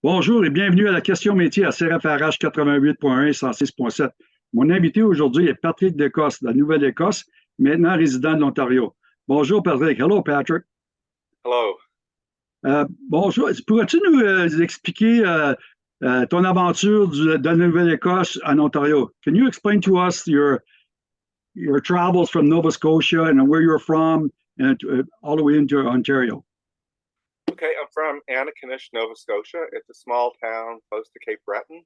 Bonjour et bienvenue à la question métier à CRFRH 88.1 et 106.7. Mon invité aujourd'hui est Patrick DeCoste de la Nouvelle-Écosse, maintenant résident de l'Ontario. Bonjour Patrick. Hello Patrick. Hello. Bonjour. Pourrais-tu nous expliquer ton aventure de la Nouvelle-Écosse en Ontario? Can you explain to us your travels from Nova Scotia and where you're from and all the way into Ontario? Okay, I'm from Antigonish, Nova Scotia. It's a small town close to Cape Breton.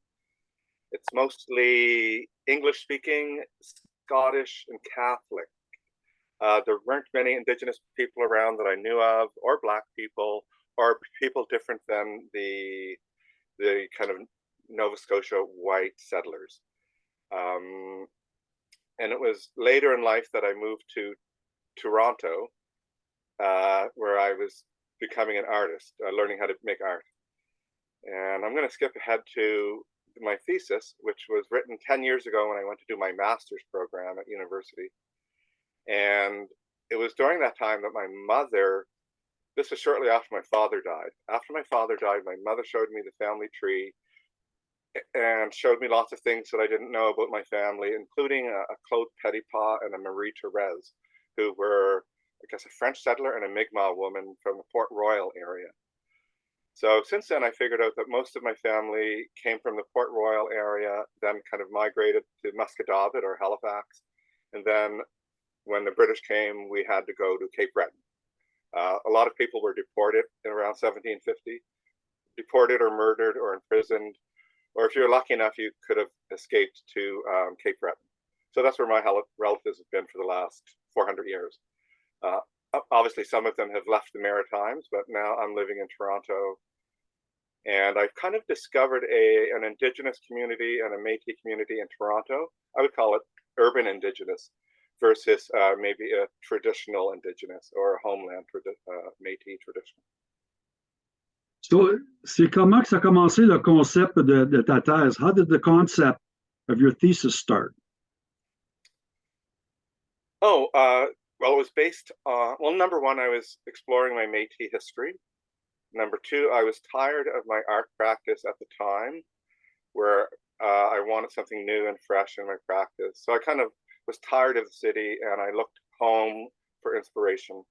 It's mostly English speaking, Scottish, and Catholic. There weren't many Indigenous people around that I knew of, or Black people, or people different than the kind of Nova Scotia white settlers. And it was later in life that I moved to Toronto, where I was becoming an artist, learning how to make art. And I'm going to skip ahead to my thesis, which was written 10 years ago when I went to do my master's program at university. And it was during that time that my mother, this was shortly after my father died. After my father died, my mother showed me the family tree and showed me lots of things that I didn't know about my family, including a Claude Petitpas and a Marie Therese, who were, I guess, a French settler and a Mi'kmaq woman from the Port Royal area. So since then, I figured out that most of my family came from the Port Royal area, then kind of migrated to Muscadavid or Halifax. And then when the British came, we had to go to Cape Breton. A lot of people were deported in around 1750, deported or murdered or imprisoned, or if you're lucky enough, you could have escaped to Cape Breton. So that's where my relatives have been for the last 400 years. Obviously, some of them have left the Maritimes, but now I'm living in Toronto. And I've kind of discovered an Indigenous community and a Métis community in Toronto. I would call it urban Indigenous versus maybe a traditional Indigenous or a homeland Métis tradition. So, c'est comment que ça a commencé le concept de ta thèse? How did the concept of your thesis start? Oh, well, it was based on, well, number one, I was exploring my Métis history. Number two, I was tired of my art practice at the time, where I wanted something new and fresh in my practice. So I kind of was tired of the city and I looked home for inspiration.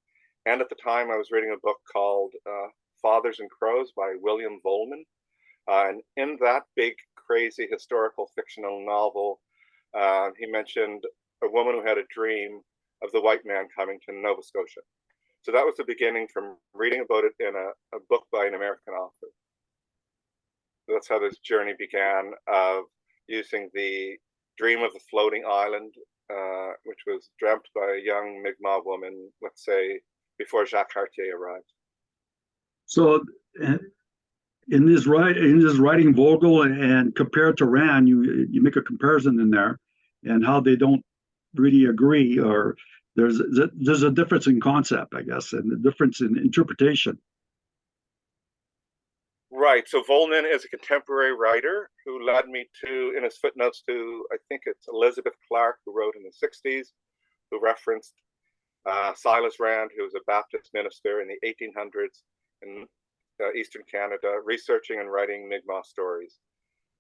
And at the time, I was reading a book called Fathers and Crows by William Volman. And in that big, crazy historical fictional novel, he mentioned a woman who had a dream of the white man coming to Nova Scotia. So that was the beginning from reading about it in a book by an American author. So that's how this journey began, of using the dream of the floating island, which was dreamt by a young Mi'kmaq woman, let's say, before Jacques Cartier arrived. So, in this writing Vogel and compared to Rand, you make a comparison in there, and how they don't really agree, or there's a difference in concept, I guess, and a difference in interpretation. Right. So Volman is a contemporary writer who led me to, in his footnotes, to, I think it's Elizabeth Clark, who wrote in the 60s, who referenced Silas Rand, who was a Baptist minister in the 1800s in Eastern Canada, researching and writing Mi'kmaq stories.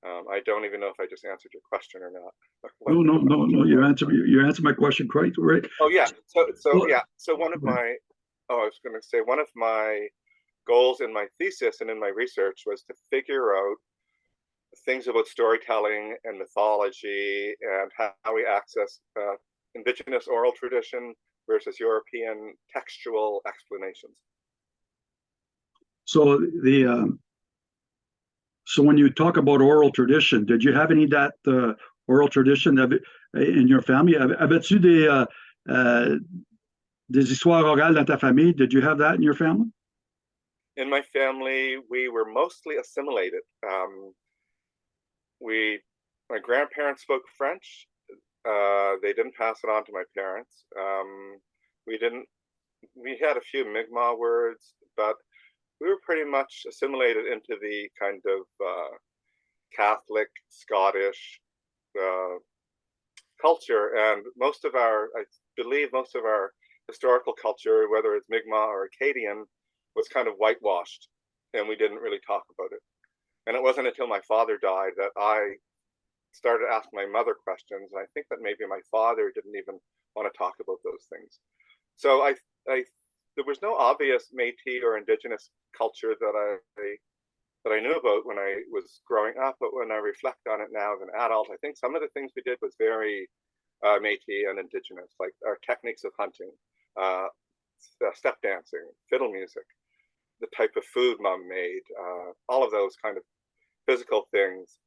I don't even know if I just answered your question or not. No. You answered my question correct, right? Oh yeah. So one of my, I was going to say, one of my goals in my thesis and in my research was to figure out things about storytelling and mythology and how we access Indigenous oral tradition versus European textual explanations. So so when you talk about oral tradition, did you have any of that oral tradition in your family? Avais-tu des histoires orales dans ta famille? Did you have that in your family? In my family, we were mostly assimilated. My grandparents spoke French. They didn't pass it on to my parents. We had a few Mi'kmaq words, but we were pretty much assimilated into the kind of Catholic, Scottish culture. And I believe most of our historical culture, whether it's Mi'kmaq or Acadian, was kind of whitewashed, and we didn't really talk about it. And it wasn't until my father died that I started asking my mother questions. And I think that maybe my father didn't even want to talk about those things. So there was no obvious Métis or Indigenous culture that I knew about when I was growing up. But when I reflect on it now as an adult, I think some of the things we did was very Métis and Indigenous, like our techniques of hunting, step dancing, fiddle music, the type of food mom made, all of those kind of physical things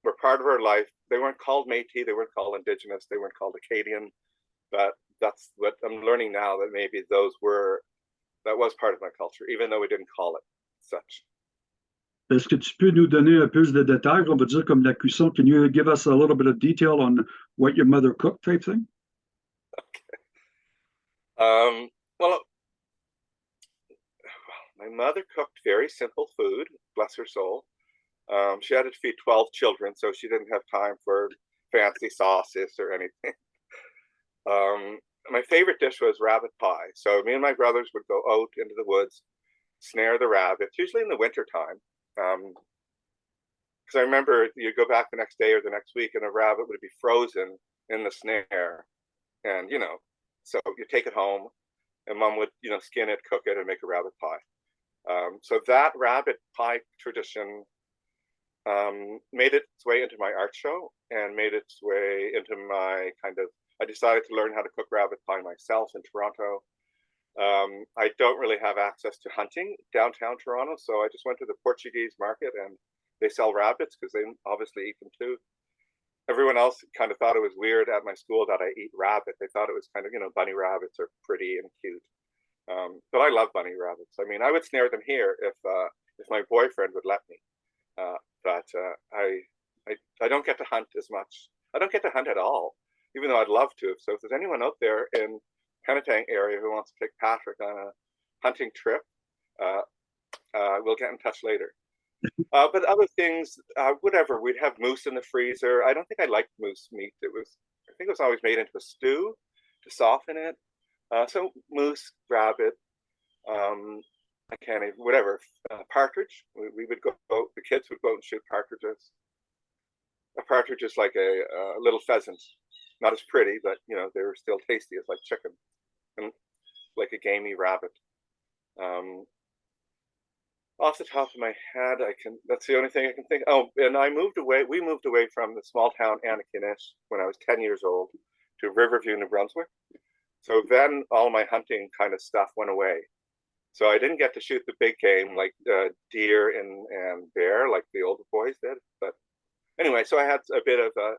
were part of our life. They weren't called Métis, they weren't called Indigenous, they weren't called Acadian, but that's what I'm learning now, that maybe that was part of my culture, even though we didn't call it such. Est-ce que tu peux nous donner plus de détails, on va dire comme la cuisson? Can you give us a little bit of detail on what your mother cooked type thing? Well, my mother cooked very simple food, bless her soul. She had to feed 12 children, so she didn't have time for fancy sauces or anything. My favorite dish was rabbit pie. So me and my brothers would go out into the woods, snare the rabbits, usually in the wintertime. Because I remember you go back the next day or the next week and a rabbit would be frozen in the snare. And, so you take it home and mom would, skin it, cook it, and make a rabbit pie. So that rabbit pie tradition made its way into my art show and made its way into my I decided to learn how to cook rabbit pie myself in Toronto. I don't really have access to hunting downtown Toronto, so I just went to the Portuguese market and they sell rabbits because they obviously eat them too. Everyone else kind of thought it was weird at my school that I eat rabbit. They thought it was kind of, bunny rabbits are pretty and cute. But I love bunny rabbits. I mean, I would snare them here if my boyfriend would let me. But I don't get to hunt as much. I don't get to hunt at all, even though I'd love to. So if there's anyone out there in Penetang area who wants to take Patrick on a hunting trip, we'll get in touch later. But other things, whatever, we'd have moose in the freezer. I don't think I liked moose meat. I think it was always made into a stew to soften it. So moose, rabbit, I can't even, whatever, partridge. We would go, the kids would go and shoot partridges. A partridge is like a little pheasant. Not as pretty, but they were still tasty. It's like chicken, and like a gamey rabbit. Off the top of my head, that's the only thing I can think. Oh, and we moved away from the small town Annakinis when I was 10 years old to Riverview, New Brunswick. So then all my hunting kind of stuff went away. So I didn't get to shoot the big game like deer and bear like the older boys did. But anyway, so I had a bit of a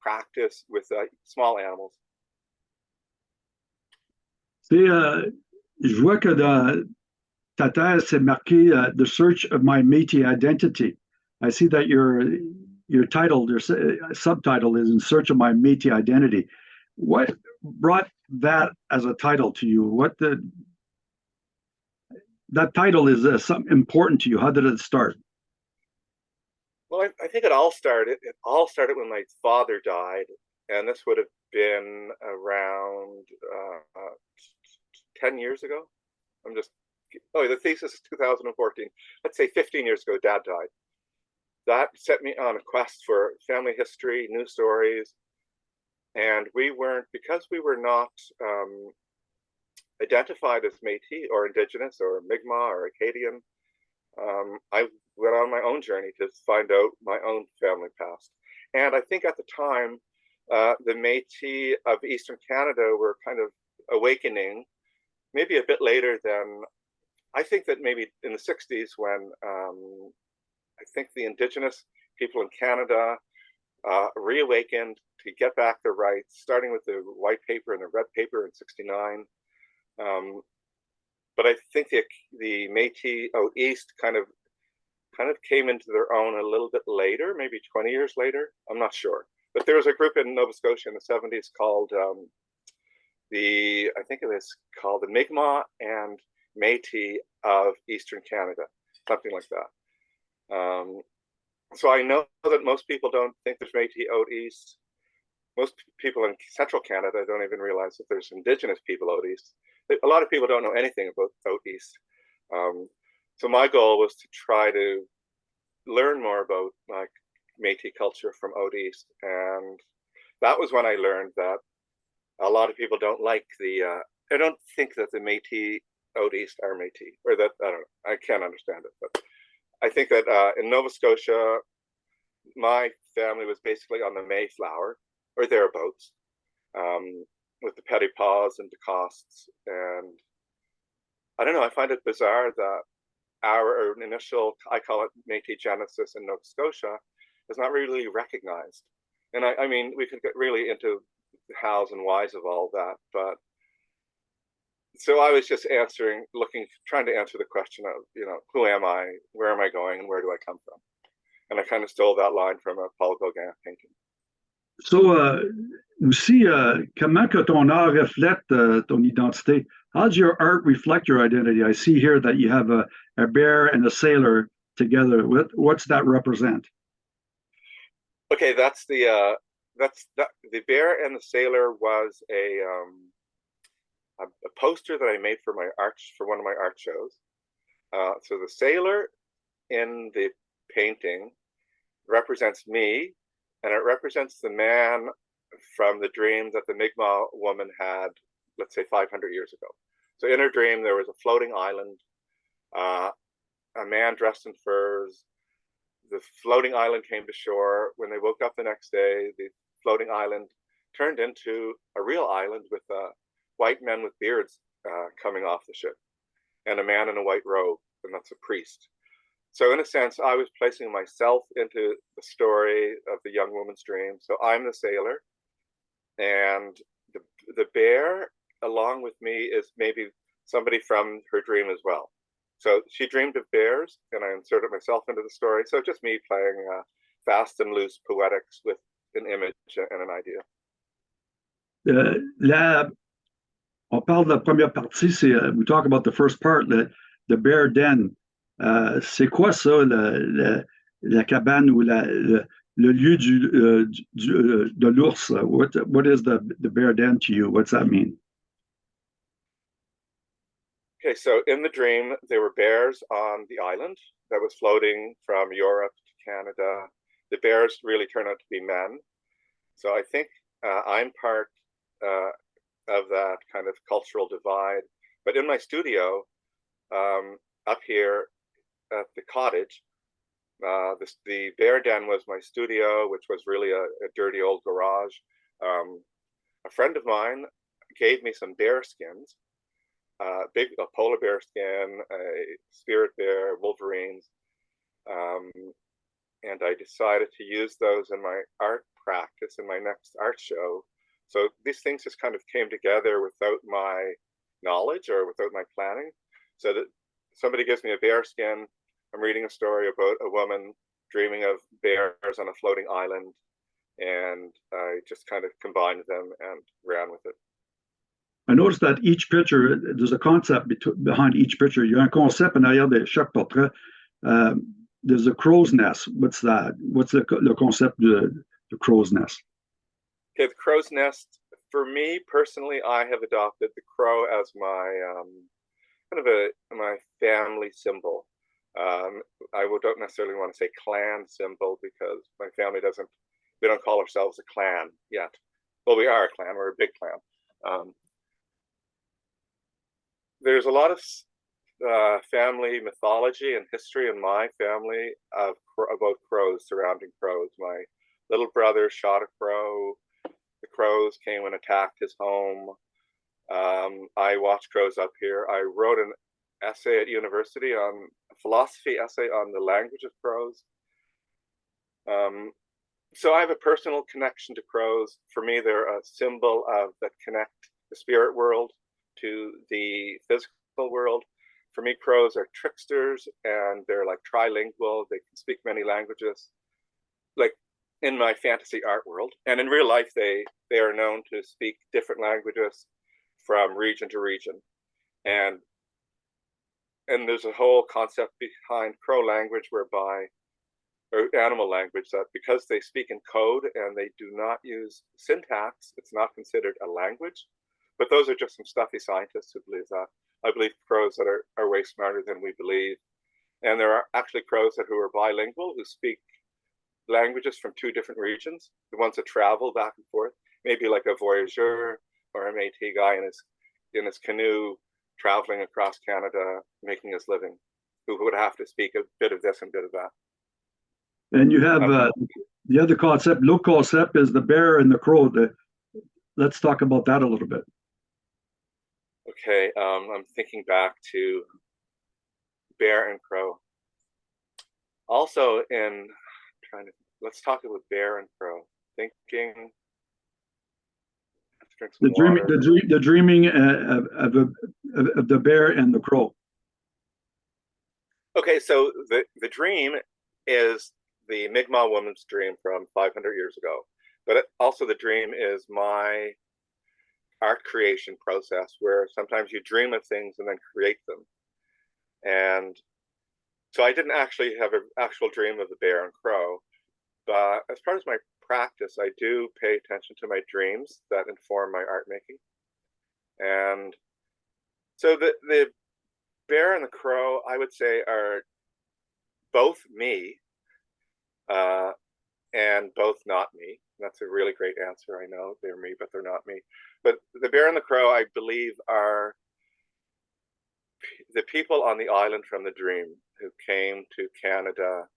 practice with small animals. Je vois que dans ta thèse, c'est marqué The Search of My Métis Identity. I see that your title, your subtitle is In Search of My Métis Identity. What brought that as a title to you? That title is something important to you. How did it start? Well, I think it all started when my father died, and this would have been around 10 years ago. The thesis is 2014. Let's say 15 years ago, Dad died. That set me on a quest for family history, new stories, and because we were not identified as Métis or Indigenous or Mi'kmaq or Acadian. I went on my own journey to find out my own family past. And I think at the time, the Métis of Eastern Canada were kind of awakening, maybe a bit later than, I think that maybe in the 60s when I think the Indigenous people in Canada reawakened to get back their rights, starting with the white paper and the red paper in '69. But I think the Métis out east kind of came into their own a little bit later, maybe 20 years later. I'm not sure. But there was a group in Nova Scotia in the 70s called I think it was called the Mi'kmaq and Métis of Eastern Canada, something like that. So I know that most people don't think there's Métis out east. Most people in central Canada don't even realize that there's Indigenous people out east. A lot of people don't know anything about out east. So my goal was to try to learn more about like Métis culture from out east, and that was when I learned that a lot of people don't like I don't think that the Métis out east are Métis, or that I don't know. I can't understand it, but I think that in Nova Scotia, my family was basically on the Mayflower or thereabouts, with the Petitpas and DeCostes, and I don't know. I find it bizarre that our initial, I call it Métis genesis in Nova Scotia, is not really recognized. And I mean, we could get really into the hows and whys of all that, but so I was just trying to answer the question of, who am I, where am I going, and where do I come from? And I kind of stole that line from a Paul Gauguin painting. So, aussi, comment que ton art reflète ton identité? How does your art reflect your identity? I see here that you have a bear and a sailor together. What's that represent? Okay, the bear and the sailor was a poster that I made for one of my art shows. So the sailor in the painting represents me, and it represents the man from the dream that the Mi'kmaq woman had, let's say 500 years ago. So in her dream, there was a floating island, a man dressed in furs. The floating island came to shore. When they woke up the next day, the floating island turned into a real island with white men with beards coming off the ship, and a man in a white robe, and that's a priest. So in a sense, I was placing myself into the story of the young woman's dream. So I'm the sailor, and the bear along with me is maybe somebody from her dream as well. So she dreamed of bears, and I inserted myself into the story. So just me playing fast and loose poetics with an image and an idea. On parle de la première partie, we talk about the first part, the bear den. C'est quoi ça, la cabane ou le lieu de l'ours? What is the bear den to you? What's that mean? Okay, so in the dream, there were bears on the island that was floating from Europe to Canada. The bears really turn out to be men. So I think I'm part of that kind of cultural divide. But in my studio, up here at the cottage, the bear den was my studio, which was really a dirty old garage. A friend of mine gave me some bear skins, a polar bear skin, a spirit bear, wolverines, and I decided to use those in my art practice in my next art show. So these things just kind of came together without my knowledge or without my planning. So that somebody gives me a bear skin, I'm reading a story about a woman dreaming of bears on a floating island, and I just kind of combined them and ran with it. I noticed that each picture, there's a concept behind each picture. Il y a un concept en arrière de chaque portrait. There's a crow's nest. What's that? What's le concept de crow's nest? Okay, the crow's nest, for me personally, I have adopted the crow as my my family symbol. I don't necessarily want to say clan symbol, because my family we don't call ourselves a clan yet. Well, we are a clan, we're a big clan. There's a lot of family mythology and history in my family about crows, surrounding crows. My little brother shot a crow. The crows came and attacked his home. I watched crows up here. I wrote an essay at university a philosophy essay on the language of crows. So I have a personal connection to crows. For me, they're a symbol that connect the spirit world to the physical world. For me, crows are tricksters, and they're like trilingual. They can speak many languages, like in my fantasy art world. And in real life, they are known to speak different languages from region to region. And there's a whole concept behind crow language or animal language, that because they speak in code and they do not use syntax, it's not considered a language. But those are just some stuffy scientists who believe that. I believe crows that are way smarter than we believe. And there are actually crows who are bilingual, who speak languages from two different regions, the ones that travel back and forth, maybe like a voyageur or a Métis guy in his canoe traveling across Canada, making his living, who would have to speak a bit of this and a bit of that. And you have the other concept, l'autre concept is the bear and the crow. Let's talk about that a little bit. Okay, I'm thinking back to bear and crow. Also let's talk about bear and crow. Thinking, the dreaming of the bear and the crow. Okay, so the dream is the Mi'kmaq woman's dream from 500 years ago, but also the dream is my art creation process, where sometimes you dream of things and then create them. And so I didn't actually have an actual dream of the bear and crow, but as part of my practice, I do pay attention to my dreams that inform my art making. And so the bear and the crow, I would say, are both me and both not me. That's a really great answer. I know they're me, but they're not me. But the bear and the crow, I believe, are the people on the island from the dream who came to Canada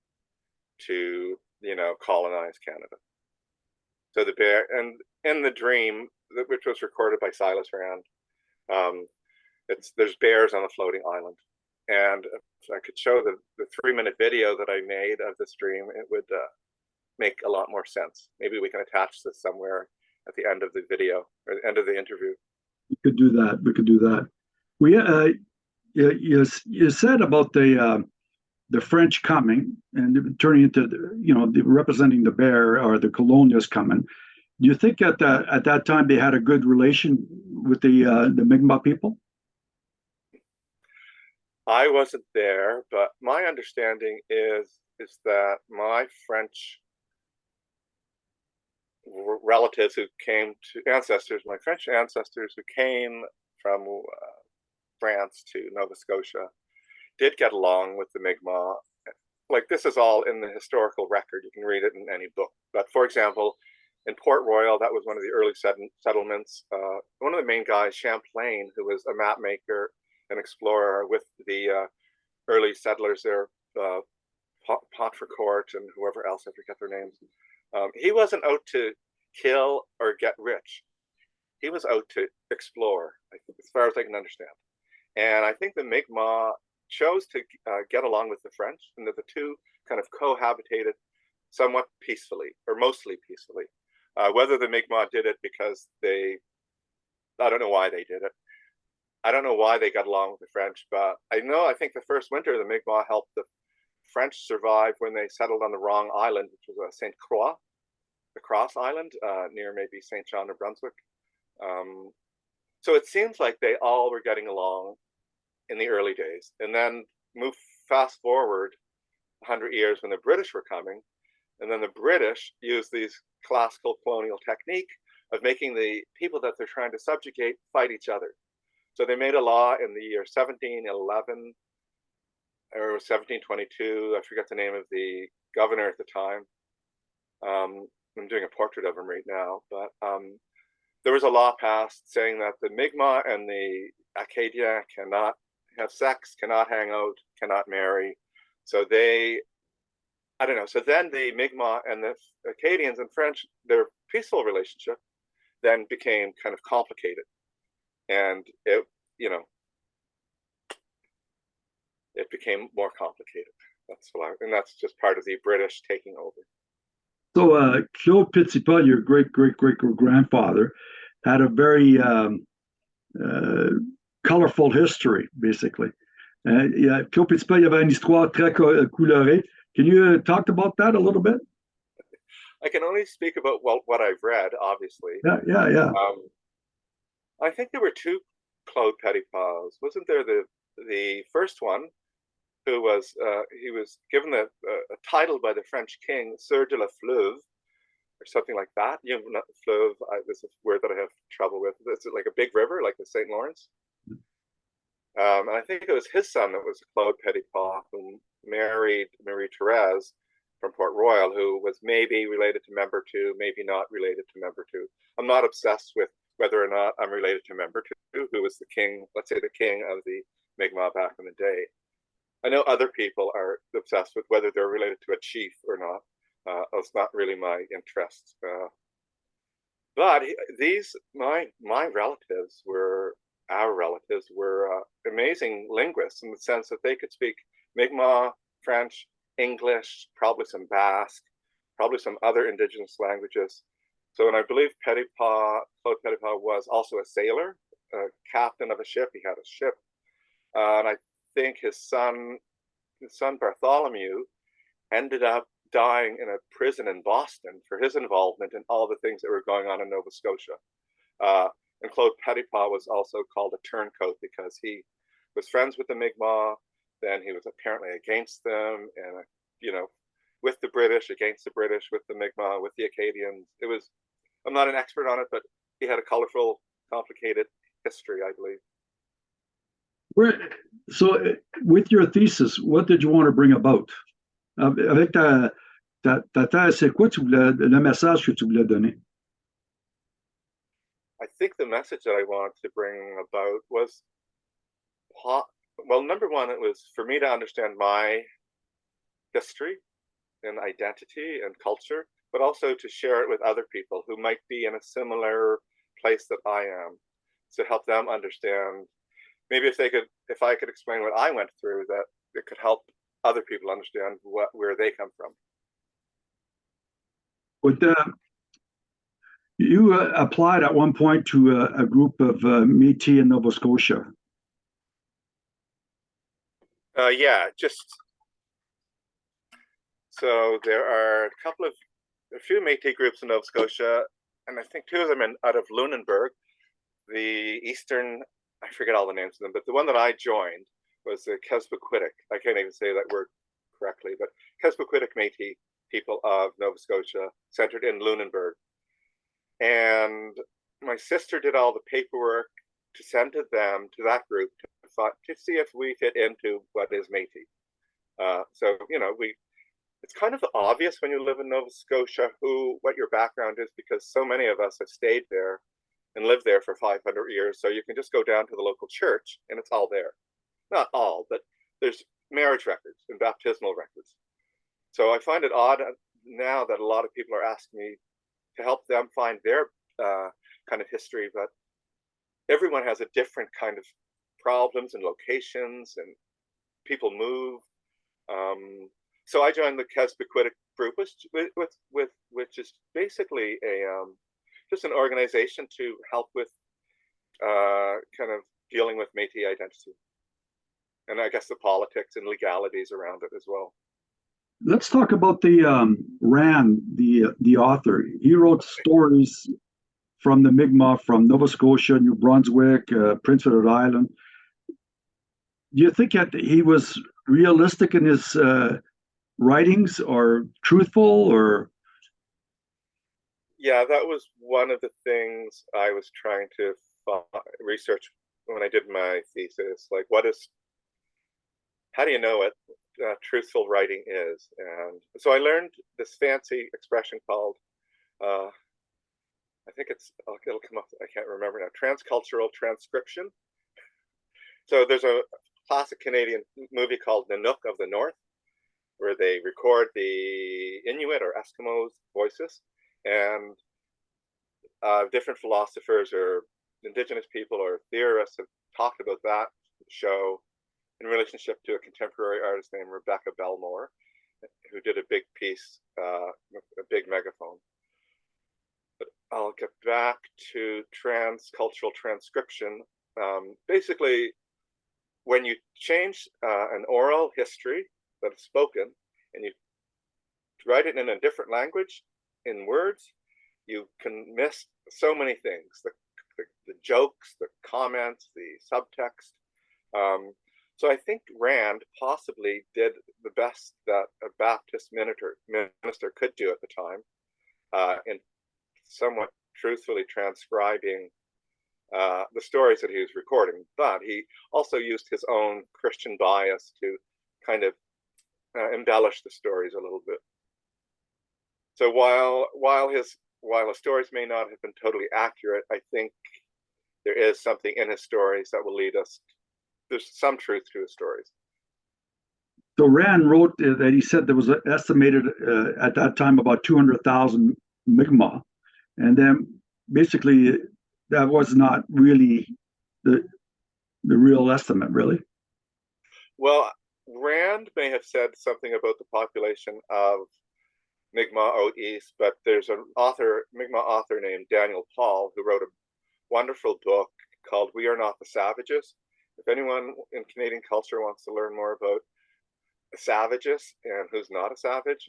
to, colonize Canada. So the bear, and in the dream, which was recorded by Silas Rand, there's bears on a floating island. And if I could show the 3-minute video that I made of this dream, it would make a lot more sense. Maybe we can attach this somewhere at the end of the video or the end of the interview. We could do that. You said about the French coming and turning into representing the bear, or the colonials coming. Do you think at that time they had a good relation with the Mi'kmaq people? I wasn't there, but my understanding is that my French relatives my French ancestors who came from France to Nova Scotia did get along with the Mi'kmaq. Like, this is all in the historical record. You can read it in any book. But for example, in Port Royal, that was one of the early settlements. One of the main guys, Champlain, who was a map maker and explorer with the early settlers there, Pontrecourt and whoever else, I forget their names. He wasn't out to kill or get rich. He was out to explore, as far as I can understand. And I think the Mi'kmaq chose to get along with the French, and that the two kind of cohabitated somewhat peacefully, or mostly peacefully. Whether the Mi'kmaq did it because I don't know why they did it. I don't know why they got along with the French, but I think the first winter the Mi'kmaq helped the French survive when they settled on the wrong island, which was St. Croix, the Cross Island, near maybe St. John, New Brunswick. So it seems like they all were getting along in the early days, and then fast forward 100 years when the British were coming, and then the British used these classical colonial technique of making the people that they're trying to subjugate fight each other. So they made a law in the year 1711 or 1722. I forget the name of the governor at the time. I'm doing a portrait of him right now, but there was a law passed saying that the Mi'kmaq and the Acadians cannot have sex, cannot hang out, cannot marry. So so then the Mi'kmaq and the Acadians and French, their peaceful relationship then became kind of complicated. And it became more complicated. And that's just part of the British taking over. So Claude Petitpas, your great-great-great-grandfather, had a very colorful history, basically. Claude Petitpas, il avait une histoire très colorée. Can you talk about that a little bit? I can only speak about what I've read, obviously. Yeah. I think there were two Claude Petitpas. Wasn't there the first one, who was he was given a title by the French king, Sieur de la Fleuve, or something like that. Not Fleuve. This is a word that I have trouble with. It's like a big river, like the St. Lawrence. And I think it was his son that was Claude Petitpas, whom married Marie Therese from Port Royal, who was maybe related to member two, maybe not related to member two. I'm not obsessed with whether or not I'm related to member two, who was the king, let's say the king of the Mi'kmaq back in the day. I know other people are obsessed with whether they're related to a chief or not. That's not really my interest. But these, my relatives were, our relatives were amazing linguists in the sense that they could speak Mi'kmaq, French, English, probably some Basque, probably some other indigenous languages. So, and I believe Claude Petipa was also a sailor, a captain of a ship. He had a ship, and I think his son Bartholomew ended up dying in a prison in Boston for his involvement in all the things that were going on in Nova Scotia. And Claude Petipa was also called a turncoat because he was friends with the Mi'kmaq. Then he was apparently against them, and with the British, against the British, with the Mi'kmaq, with the Acadians. It was, I'm not an expert on it, but he had a colorful, complicated history, I believe. So, with your thesis, what did you want to bring about? Avec ta thèse, c'est quoi le message que tu voulais donner? I think the message that I wanted to bring about was, well, number one, it was for me to understand my history and identity and culture, but also to share it with other people who might be in a similar place that I am, to help them understand. Maybe if I could explain what I went through, that it could help other people understand where they come from. You applied at one point to a group of Métis in Nova Scotia. Yeah, so there are a few Métis groups in Nova Scotia, and I think two of them out of Lunenburg, the eastern, I forget all the names of them, but the one that I joined was the Keswick-Quitick. I can't even say that word correctly, but Keswick-Quitick Métis people of Nova Scotia, centered in Lunenburg. And my sister did all the paperwork to send to them, to that group, to see if we fit into what is Métis. So, it's kind of obvious when you live in Nova Scotia what your background is, because so many of us have stayed there and lived there for 500 years. So you can just go down to the local church and it's all there. Not all, but there's marriage records and baptismal records. So I find it odd now that a lot of people are asking me to help them find their kind of history, but everyone has a different kind of problems and locations, and people move. So I joined the Keswick-Quitick group, which is basically just an organization to help with kind of dealing with Métis identity, and I guess the politics and legalities around it as well. Let's talk about the Rand, the author. He wrote stories from the Mi'kmaq, from Nova Scotia, New Brunswick, Prince Edward Island. Do you think that he was realistic in his writings, or truthful, or? Yeah, that was one of the things I was trying to research when I did my thesis. Like, how do you know what truthful writing is? And so I learned this fancy expression called, I think it'll come up, I can't remember now, transcultural transcription. So there's a classic Canadian movie called Nanook of the North, where they record the Inuit or Eskimos' voices, and different philosophers or indigenous people or theorists have talked about that show in relationship to a contemporary artist named Rebecca Belmore, who did a big piece, a big megaphone. But I'll get back to transcultural transcription. Basically, when you change an oral history that is spoken and you write it in a different language, in words, you can miss so many things, the jokes, the comments, the subtext. So I think Rand possibly did the best that a Baptist minister could do at the time, in somewhat truthfully transcribing the stories that he was recording. But he also used his own Christian bias to kind of embellish the stories a little bit. So while his stories may not have been totally accurate, I think there is something in his stories that will lead us. There's some truth to his stories. So Rand wrote that he said there was estimated at that time about 200,000 Mi'kmaq, and then basically that was not really the real estimate, really. Well, Rand may have said something about the population of Mi'kmaq out east, but there's an Mi'kmaq author named Daniel Paul, who wrote a wonderful book called "We Are Not the Savages." If anyone in Canadian culture wants to learn more about savages and who's not a savage,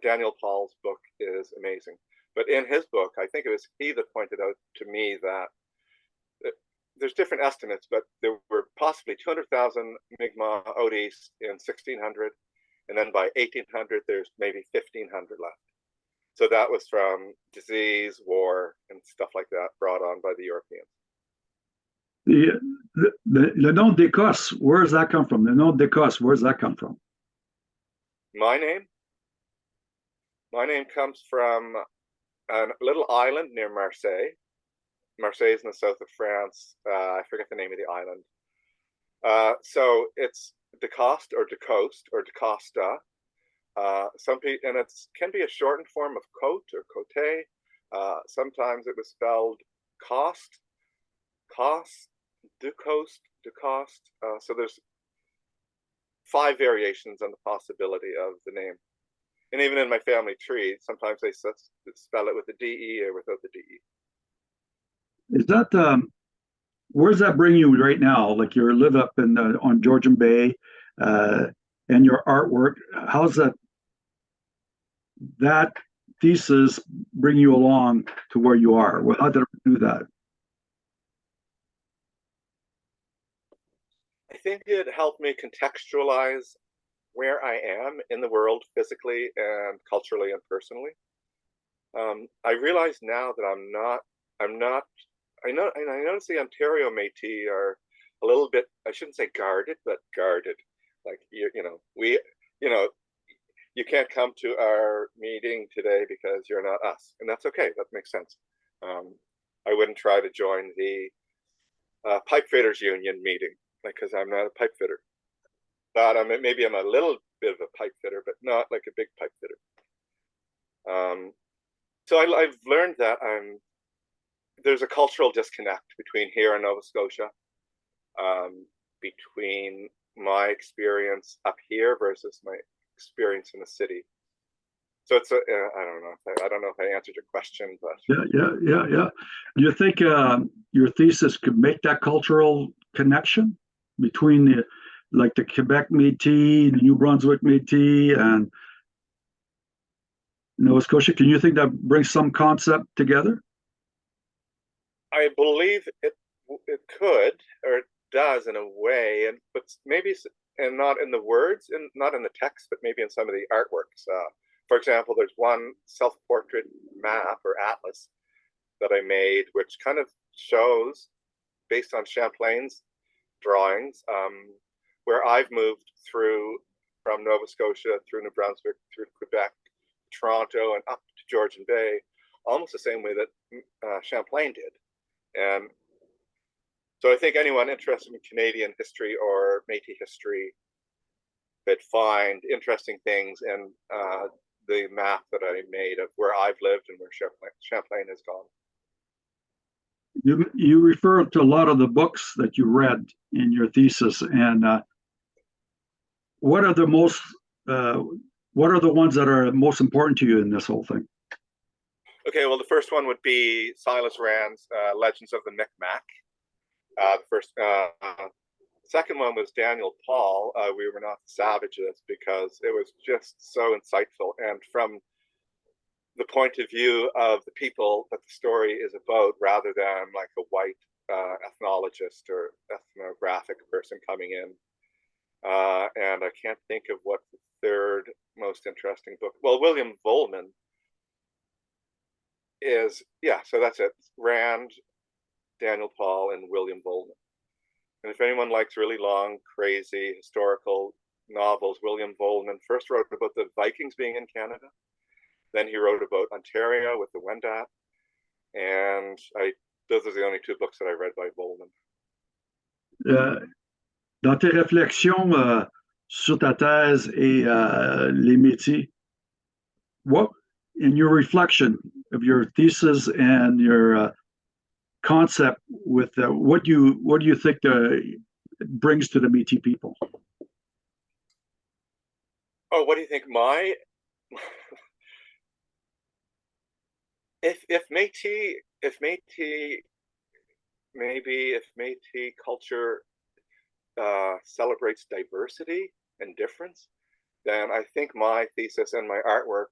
Daniel Paul's book is amazing. But in his book, I think it was he that pointed out to me that there's different estimates, but there were possibly 200,000 Mi'kmaq out east in 1600, and then by 1800, there's maybe 1,500 left. So that was from disease, war, and stuff like that brought on by the Europeans. The nom DeCoste, where does that come from? The nom DeCoste, where does that come from? My name comes from a little island near Marseille. Marseille is in the south of France. I forget the name of the island. So it's DeCoste or DeCoste or DeCosta. Some people, and it can be a shortened form of Cote or Cote. Sometimes it was spelled Coste, DeCoste, DeCoste. So there's 5 variations on the possibility of the name. And even in my family tree, sometimes they spell it with a DE or without the DE. Is that where does that bring you right now? Like you live up in on Georgian Bay, and your artwork. How's that thesis bring you along to where you are? Well, how did it do that? I think it helped me contextualize where I am in the world physically and culturally and personally. I realize now that I notice the Ontario Métis are a little bit, I shouldn't say guarded, but guarded. Like, you can't come to our meeting today because you're not us. And that's okay. That makes sense. I wouldn't try to join the pipe fitters union meeting because I'm not a pipe fitter. But maybe I'm a little bit of a pipe fitter, but not like a big pipe fitter. So I've learned that there's a cultural disconnect between here and Nova Scotia, between my experience up here versus my experience in the city. So it's I don't know if I answered your question, but yeah. Do you think your thesis could make that cultural connection between the Quebec Métis, the New Brunswick Métis, and Nova Scotia? Can you think that brings some concept together? I believe it could, or it does in a way, but maybe not in the words and not in the text, but maybe in some of the artworks. For example, there's one self-portrait map or atlas that I made, which kind of shows, based on Champlain's drawings, where I've moved through from Nova Scotia, through New Brunswick, through Quebec, Toronto, and up to Georgian Bay, almost the same way that Champlain did. And so I think anyone interested in Canadian history or Métis history could find interesting things in the map that I made of where I've lived and where Champlain has gone. You refer to a lot of the books that you read in your thesis, and what are the ones that are most important to you in this whole thing? Okay, well, the first one would be Silas Rand's Legends of the Micmac. Second one was Daniel Paul, We Were Not the Savages, because it was just so insightful. And from the point of view of the people that the story is about, rather than like a white ethnologist or ethnographic person coming in. And I can't think of what the third most interesting book. Well, William Volman is, so that's it. Rand, Daniel Paul, and William Volman. And if anyone likes really long, crazy historical novels, William Vollman first wrote about the Vikings being in Canada. Then he wrote about Ontario with the Wendat. And those are the only two books that I read by Vollman. Dans tes réflexions sur ta thèse et les métiers, what, in your reflection of your thesis and your concept with what do you think it brings to the Métis people? Oh, what do you think? If Métis culture celebrates diversity and difference, then I think my thesis and my artwork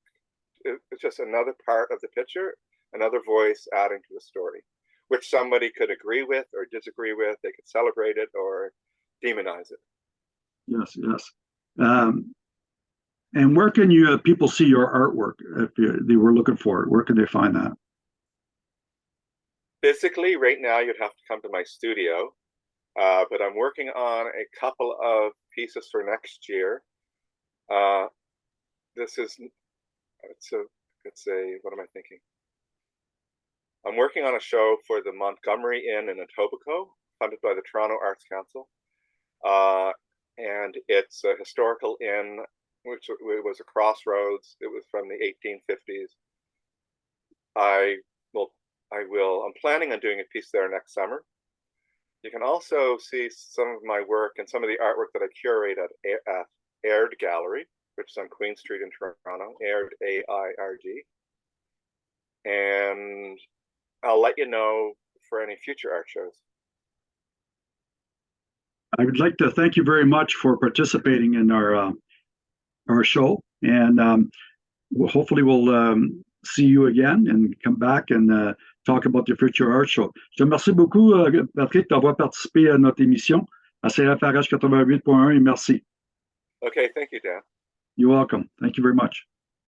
is just another part of the picture, another voice adding to the story, which somebody could agree with or disagree with. They could celebrate it or demonize it. Yes, yes. And where can people see your artwork if they were looking for it? Where can they find that? Physically, right now, you'd have to come to my studio, but I'm working on a couple of pieces for next year. What am I thinking? I'm working on a show for the Montgomery Inn in Etobicoke, funded by the Toronto Arts Council. And it's a historical inn, which was a crossroads. It was from the 1850s. I'm planning on doing a piece there next summer. You can also see some of my work and some of the artwork that I curate at Aird Gallery, which is on Queen Street in Toronto, Aird, AIRD. And I'll let you know for any future art shows. I would like to thank you very much for participating in our show, and hopefully we'll see you again and come back and talk about the future art show. Je te remercie beaucoup, Patrick, d'avoir participé à notre émission à CFRH 88.1 et merci. Okay, thank you, Dan. You're welcome. Thank you very much.